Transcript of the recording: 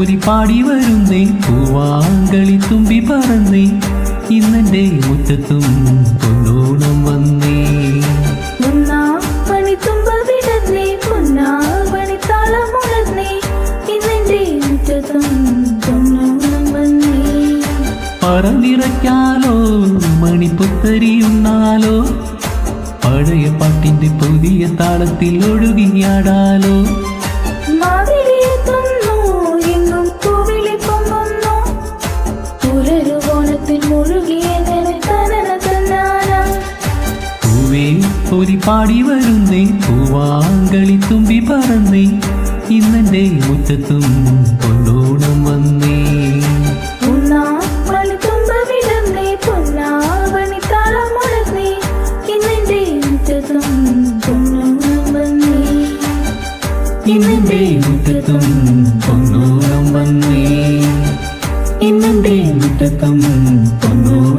പൊരി പാടി വരുന്നേ പൂവാങ്കളി തുമ്പി പറന്നേ ഇന്നെന്റെ മുറ്റത്തും പൊന്നോണം വന്നേ. പറന്നിറക്കാലോ മണിപ്പുത്തരിയുണ്ണാലോ പഴയ പാട്ടിന്റെ പുതിയ താളത്തിൽ ഒഴുകിയാടാലോ. പൂവേ പൊരി പാടി വരുന്നേ പൂവാങ്കളി തുമ്പി പറന്നേ ഇന്നെന്റെ മുറ്റത്തും പൊന്നോണം വന്നേ. ഇന്നെന്റെ മുറ്റത്തും പൊന്നോണം വന്നേ. ഇന്നെന്റെ മുറ്റത്തും പൊന്നോണം